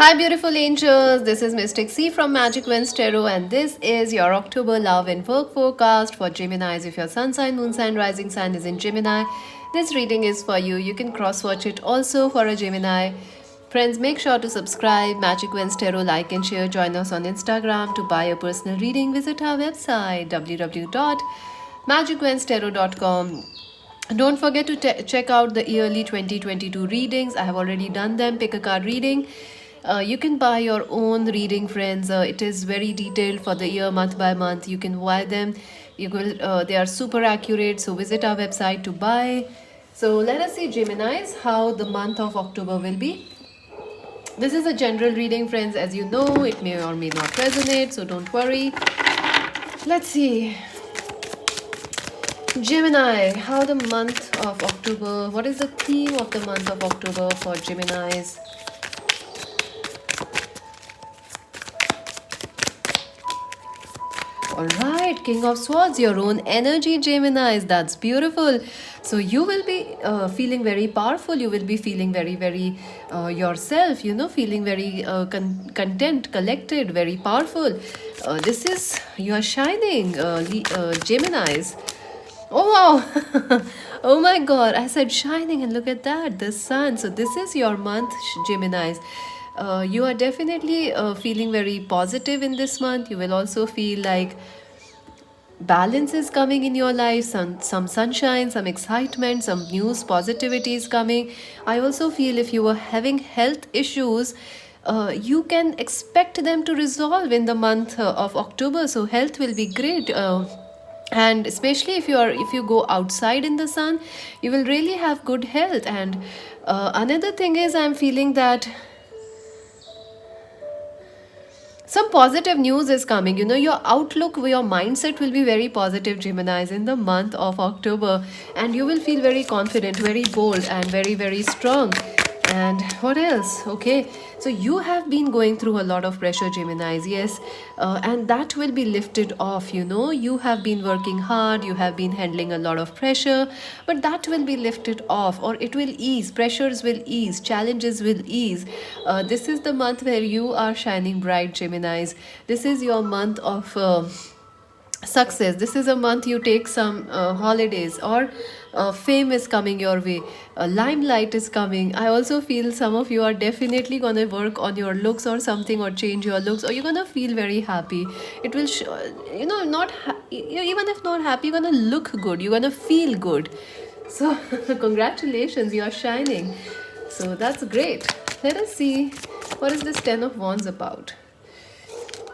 Hi, beautiful angels. This is Mystic C from Magic Wins Tarot, and this is your October love and work forecast for Geminis. If your sun sign, moon sign, rising sign is in Gemini, this reading is for you. You can cross watch it also for a Gemini. Friends, make sure to subscribe, Magic Wins Tarot, like and share. Join us on Instagram to buy a personal reading. Visit our website www.magicwenstarot.com. Don't forget to check out the yearly 2022 readings. I have already done them. Pick a card reading. You can buy your own reading, friends. It is very detailed for the year, month by month. You can buy them. You will. They are super accurate. So visit our website to buy. So let us see, Gemini's, how the month of October will be. This is a general reading, friends. As you know, it may or may not resonate. So don't worry. Let's see. Gemini, how the month of October, what is the theme of the month of October for Geminis? Alright, King of Swords, your own energy, Geminis, that's beautiful. So you will be feeling very powerful, you will be feeling very yourself, feeling very content, collected, very powerful. This is, you are shining, Geminis. Oh wow! Oh my god, I said shining, and look at that, the sun. So, this is your month, Geminis. You are definitely feeling very positive in this month. You will also feel like balance is coming in your life, some sunshine, some excitement, some news, positivity is coming. I also feel if you were having health issues, you can expect them to resolve in the month of October. So, health will be great. And especially if you go outside in the sun, you will really have good health. And another thing is, I'm feeling that some positive news is coming. Your outlook, your mindset will be very positive, Geminis, in the month of October, and you will feel very confident, very bold, and very strong. And what else? Okay, so you have been going through a lot of pressure, Geminis, yes, and that will be lifted off. You have been working hard, you have been handling a lot of pressure, but that will be lifted off, or it will ease. Pressures will ease, challenges will ease. This is the month where you are shining bright, Geminis. This is your month of success. This is a month you take some holidays, or fame is coming your way, limelight is coming. I also feel some of you are definitely going to work on your looks or something, or change your looks, or you're going to feel very happy. It will not even if not happy, you're going to look good, you're going to feel good. So congratulations, you are shining. So that's great. Let us see, what is this 10 of Wands about?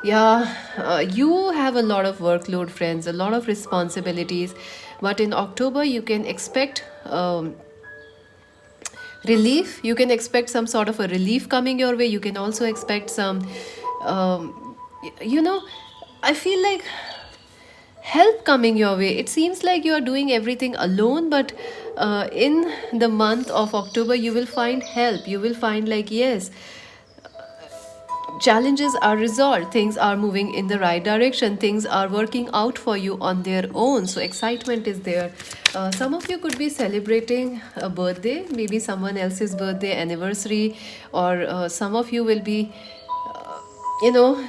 Yeah, you have a lot of workload, friends, a lot of responsibilities. But in October, you can expect relief. You can expect some sort of a relief coming your way. You can also expect some, you know, I feel like help coming your way. It seems like you are doing everything alone, but in the month of October, you will find help. You will find, like, yes, challenges are resolved, things are moving in the right direction, things are working out for you on their own. So excitement is there. Some of you could be celebrating a birthday, maybe someone else's birthday, anniversary, or some of you will be you know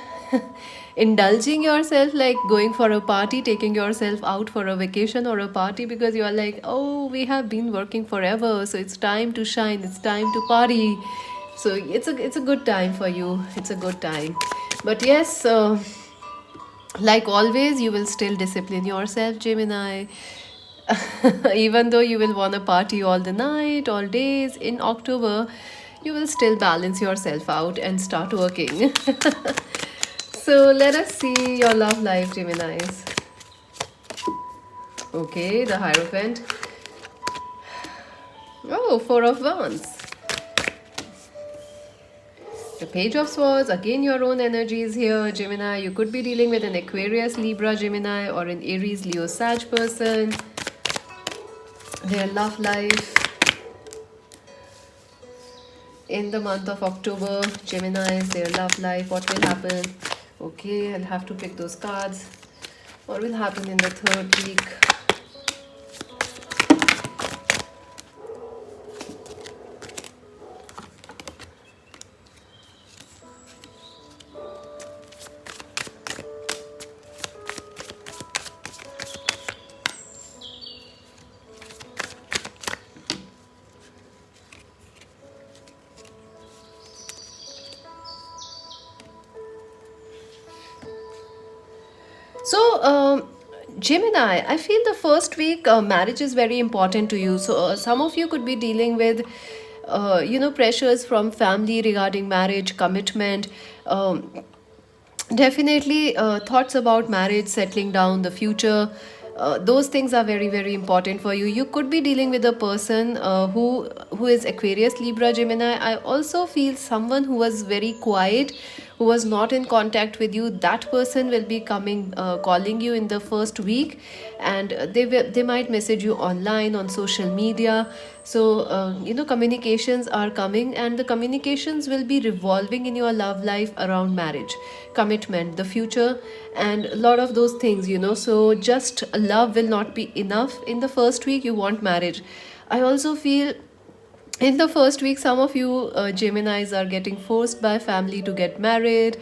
indulging yourself, like going for a party, taking yourself out for a vacation or a party, because you are like, oh, we have been working forever, so it's time to shine, it's time to party. So it's a good time for you, it's a good time. But yes, like always, you will still discipline yourself, Gemini. Even though you will want to party all the night, all days in October, you will still balance yourself out and start working. So let us see your love life, Geminis. Okay, the Hierophant. Oh, Four of Wands. The Page of Swords. Again, your own energy is here, Gemini. You could be dealing with an Aquarius, Libra, Gemini, or an Aries, Leo, Sag person. Their love life in the month of October, Geminis, their love life, what will happen? Okay, I'll have to pick those cards. What will happen in the third week? So, Gemini, I feel the first week marriage is very important to you. So, some of you could be dealing with, pressures from family regarding marriage, commitment. Um, Definitely, thoughts about marriage, settling down, the future, those things are very, very important for you. You could be dealing with a person who is Aquarius, Libra, Gemini. I also feel someone who was very quiet, who was not in contact with you. That person will be coming, calling you in the first week, and they might message you online on social media. So, communications are coming, and the communications will be revolving in your love life around marriage, commitment, the future, and a lot of those things. So, just love will not be enough. In the first week, you want marriage. I also feel in the first week, some of you Geminis are getting forced by family to get married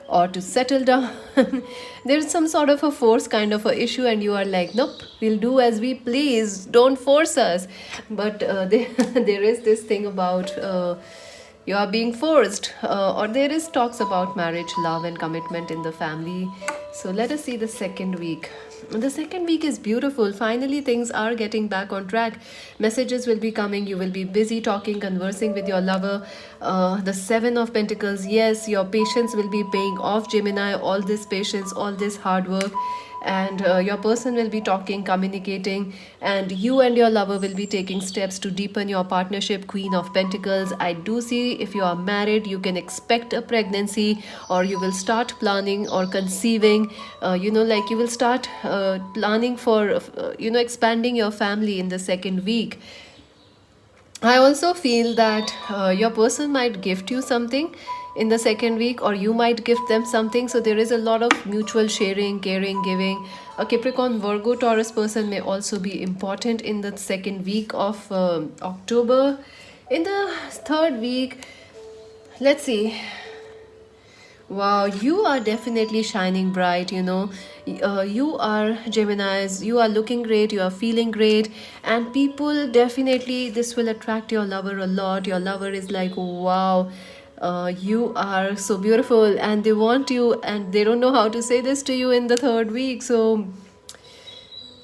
or to settle down. There's some sort of a force kind of a issue, and you are like, nope, we'll do as we please, don't force us. But there is this thing about you are being forced, or there is talks about marriage, love, and commitment in the family. So let us see the second week. The second week is beautiful. Finally, things are getting back on track. Messages will be coming. You will be busy talking, conversing with your lover. The Seven of Pentacles. Yes, your patience will be paying off, Gemini. All this patience, all this hard work, and your person will be talking, communicating, and you and your lover will be taking steps to deepen your partnership. Queen of Pentacles. I do see, if you are married, you can expect a pregnancy, or you will start planning or conceiving. Like you will start planning for expanding your family in the second week. I also feel that your person might gift you something in the second week, or you might gift them something. So there is a lot of mutual sharing, caring, giving. A Capricorn, Virgo, Taurus person may also be important in the second week of October. In the third week, let's see. Wow, you are definitely shining bright. You are Geminis, you are looking great, you are feeling great, and people definitely, this will attract your lover a lot. Your lover is like, wow, you are so beautiful, and they want you, and they don't know how to say this to you in the third week. So,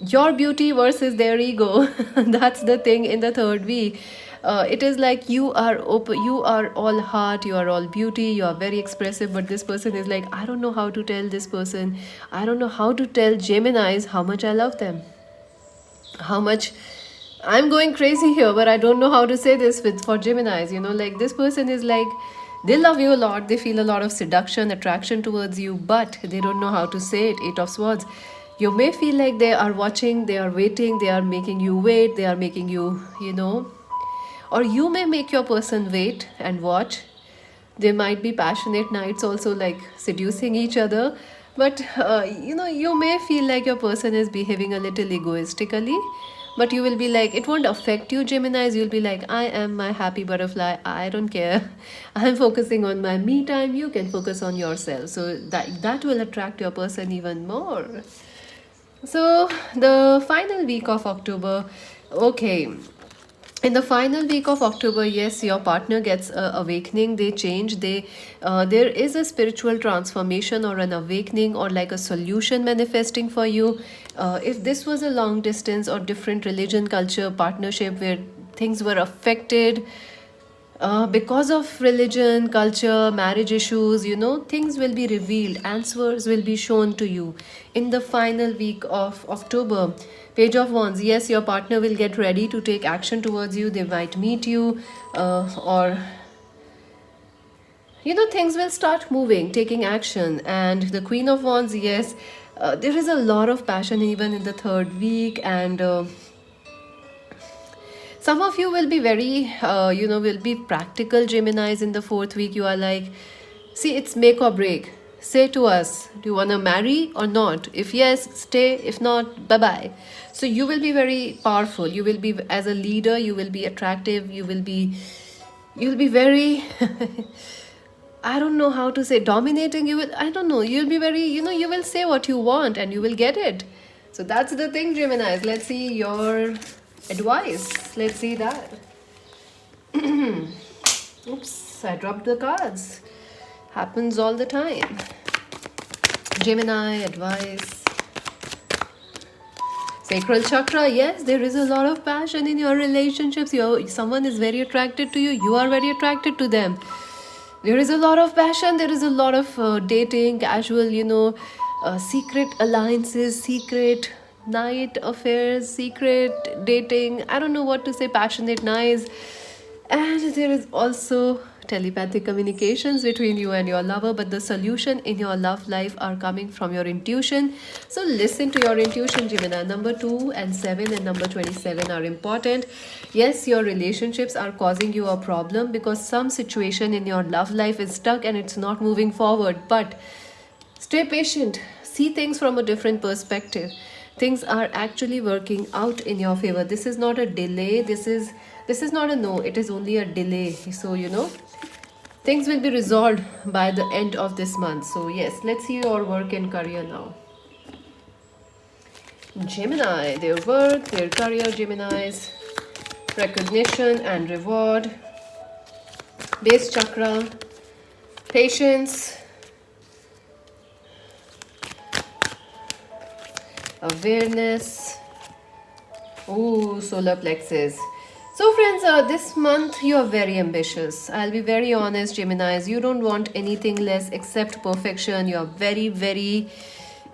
your beauty versus their ego. That's the thing in the third week. It is like you are open, you are all heart, you are all beauty, you are very expressive, but this person is like, I don't know how to tell this person, I don't know how to tell Geminis how much I love them, how much I'm going crazy here, but I don't know how to say this with for Geminis. Like this person is like, they love you a lot, they feel a lot of seduction, attraction towards you, but they don't know how to say it. Eight of Swords. You may feel like they are watching, they are waiting, they are making you wait, they are making you, or you may make your person wait and watch. There might be passionate nights also, like seducing each other, but you may feel like your person is behaving a little egoistically, but you will be like, it won't affect you, Geminis. You'll be like, I am my happy butterfly, I don't care. I'm focusing on my me time, you can focus on yourself. So that will attract your person even more. So the final week of October, okay, in the final week of October, yes, your partner gets a awakening, they change, there is a spiritual transformation or an awakening, or like a solution manifesting for you. If this was a long distance or different religion, culture, partnership where things were affected because of religion, culture, marriage issues, things will be revealed, answers will be shown to you in the final week of October. Page of Wands. Yes, your partner will get ready to take action towards you. They might meet you, or things will start moving, taking action. And the Queen of Wands. Yes, there is a lot of passion even in the third week, and some of you will be very, will be practical Geminis in the fourth week. You are like, see, it's make or break. Say to us, do you want to marry or not? If yes, stay. If not, bye bye. So you will be very powerful. You will be, as a leader, you will be attractive. You'll be very, I don't know how to say, dominating. I don't know. You'll be very, you will say what you want and you will get it. So that's the thing, Geminis. Let's see your advice. Let's see that. Oops, I dropped the cards. Happens all the time. Gemini advice. Sacral chakra, yes, there is a lot of passion in your relationships. Someone is very attracted to you, you are very attracted to them. There is a lot of passion, there is a lot of dating, casual, secret alliances, secret night affairs, secret dating. I don't know what to say, passionate, nice. And there is also telepathic communications between you and your lover, but the solution in your love life are coming from your intuition. So listen to your intuition, Gemini. Number 2 and 7 and number 27 are important. Yes, your relationships are causing you a problem because some situation in your love life is stuck and it's not moving forward. But stay patient, see things from a different perspective. Things are actually working out in your favor. This is not a delay, this is not a no, it is only a delay. So things will be resolved by the end of this month. So yes, let's see your work and career now. Gemini, their work, their career, Geminis, recognition and reward, base chakra, patience, awareness, solar plexus. So friends, this month you are very ambitious. I'll be very honest, Geminis, you don't want anything less except perfection. You are very, very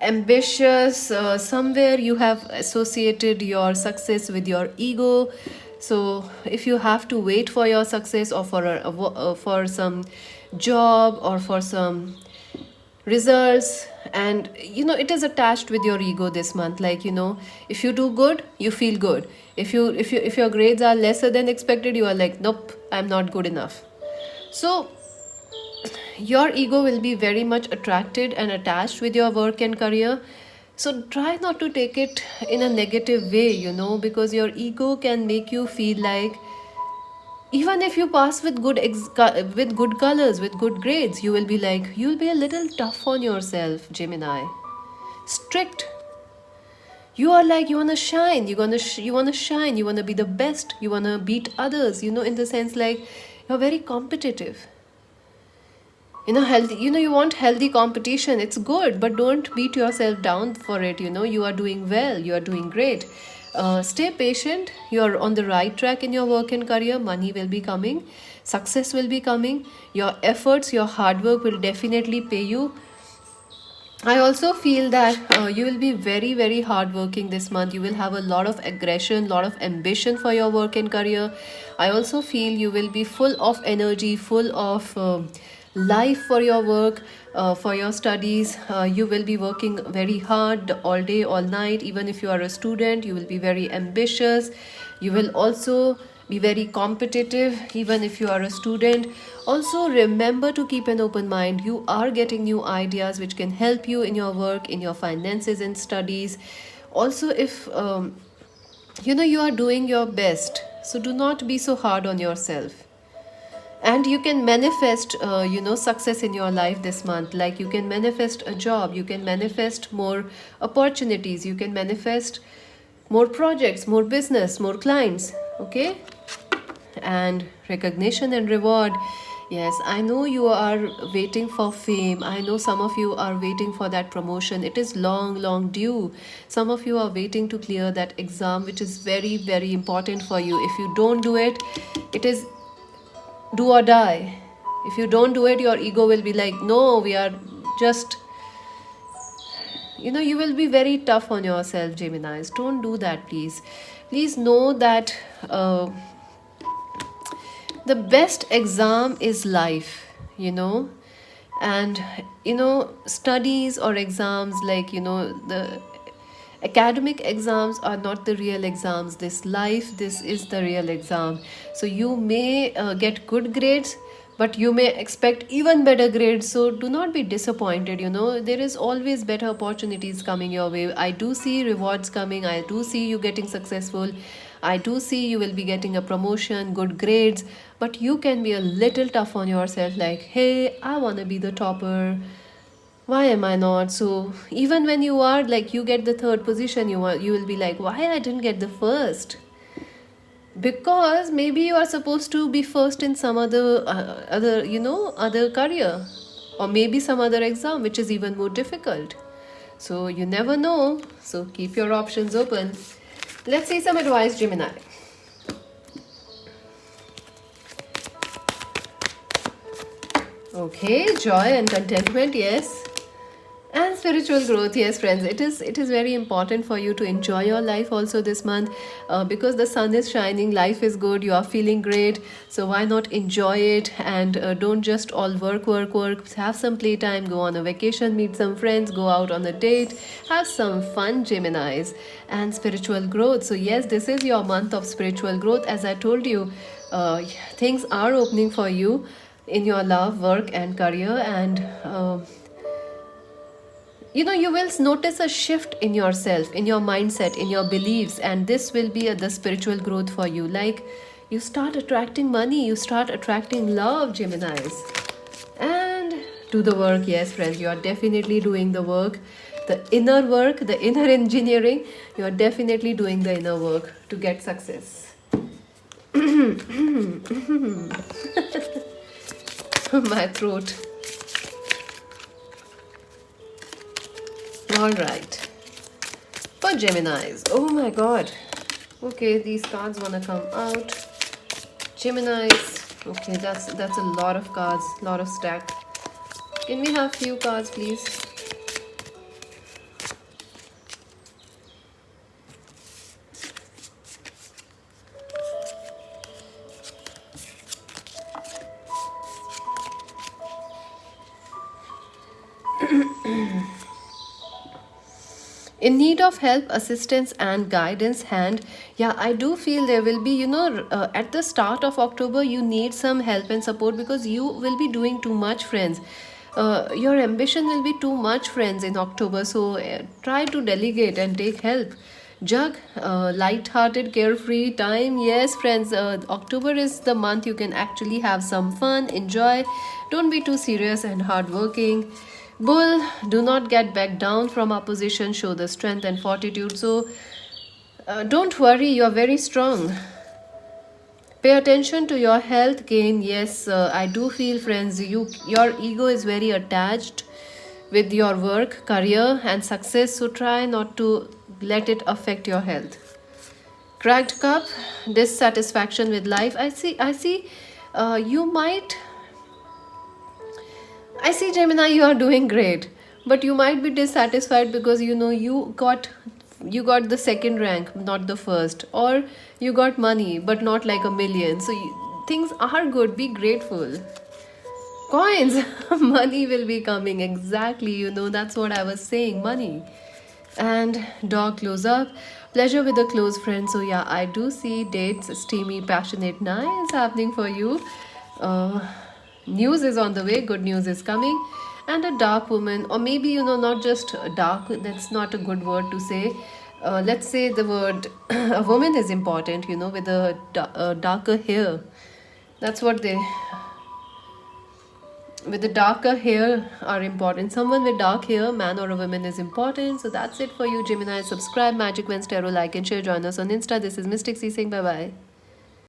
ambitious. Somewhere you have associated your success with your ego. So if you have to wait for your success or for some job or for some results, and it is attached with your ego this month. Like if you do good, you feel good. If your grades are lesser than expected, you are like, nope, I'm not good enough. So your ego will be very much attracted and attached with your work and career. So try not to take it in a negative way, because your ego can make you feel like even if you pass with with good colors, with good grades, you'll be a little tough on yourself, Gemini. Strict. You are like, you want to shine, you want to shine, you want to be the best, you want to beat others, in the sense like you're very competitive. Healthy, you want healthy competition, it's good, but don't beat yourself down for it. You are doing well, you are doing great. Stay patient, you're on the right track in your work and career. Money will be coming, success will be coming, your efforts, your hard work will definitely pay you. I also feel that you will be very, very hardworking this month. You will have a lot of aggression, lot of ambition for your work and career. I also feel you will be full of energy, full of life for your work, for your studies. You will be working very hard all day, all night. Even if you are a student, you will be very ambitious. You will also be very competitive even if you are a student. Also remember to keep an open mind. You are getting new ideas which can help you in your work, in your finances and studies. Also, if you are doing your best, so do not be so hard on yourself. And you can manifest success in your life this month. Like you can manifest a job, you can manifest more opportunities, you can manifest more projects, more business, more clients. Okay. And recognition and reward. Yes, I know you are waiting for fame. I know some of you are waiting for that promotion. It is long due. Some of you are waiting to clear that exam, which is very, very important for you. If you don't do it, it is do or die. If you don't do it, your ego will be like, no, we are just, you will be very tough on yourself, Geminis. Don't do that, please. Please know that the best exam is life, and studies or exams, like the academic exams are not the real exams. This is the real exam. So you may get good grades, but you may expect even better grades. So do not be disappointed. There is always better opportunities coming your way. I do see rewards coming, I do see you getting successful, I do see you will be getting a promotion, good grades, but you can be a little tough on yourself, like, hey, I want to be the topper, why am I not? So even when you are like, you get the third position, you will be like, why I didn't get the first? Because maybe you are supposed to be first in some other career, or maybe some other exam which is even more difficult. So you never know. So keep your options open. Let's see some advice, Gemini. Okay, joy and contentment, yes. And spiritual growth, yes, friends. It is very important for you to enjoy your life also this month, because the sun is shining, life is good, you are feeling great. So why not enjoy it, and don't just all work, work, work. Have some playtime, go on a vacation, meet some friends, go out on a date, have some fun, Geminis. And spiritual growth. So yes, this is your month of spiritual growth. As I told you, things are opening for you in your love, work, and career, and you will notice a shift in yourself, in your mindset, in your beliefs, and this will be the spiritual growth for you. Like, you start attracting money, you start attracting love, Geminis. And do the work. Yes, friends, you are definitely doing the work, the inner work, the inner engineering. You are definitely doing the inner work to get success. My throat. All right. For Geminis. Oh my god. Okay, these cards wanna come out. Geminis. Okay, that's a lot of cards, lot of stack. Can we have few cards, please? In need of help, assistance, and guidance hand. Yeah, I do feel there will be, at the start of October, you need some help and support, because you will be doing too much, friends. Your ambition will be too much, friends, in October. So try to delegate and take help. Jug, light-hearted, carefree time. Yes, friends, October is the month you can actually have some fun, enjoy. Don't be too serious and hardworking. Bull, do not get back down from opposition. Show the strength and fortitude. So, don't worry, you are very strong. Pay attention to your health gain. Yes, I do feel, friends, your ego is very attached with your work, career, and success. So try not to let it affect your health. Cracked cup, dissatisfaction with life. I see. You might. I see, Gemini, you are doing great, but you might be dissatisfied because you got the second rank, not the first, or you got money, but not like a million. So things are good. Be grateful. Coins, money will be coming. Exactly, that's what I was saying. Money. And dog close up. Pleasure with a close friend. So yeah, I do see dates, steamy, passionate, nice happening for you. Uh, News is on the way. Good news is coming. And a dark woman, or maybe not just dark. That's not a good word to say. Let's say the word a woman is important. With a darker hair. That's what they with the darker hair are important. Someone with dark hair, man or a woman, is important. So that's it for you, Gemini. Subscribe, Magic Wednesday, like and share. Join us on Insta. This is Mystic C saying bye bye.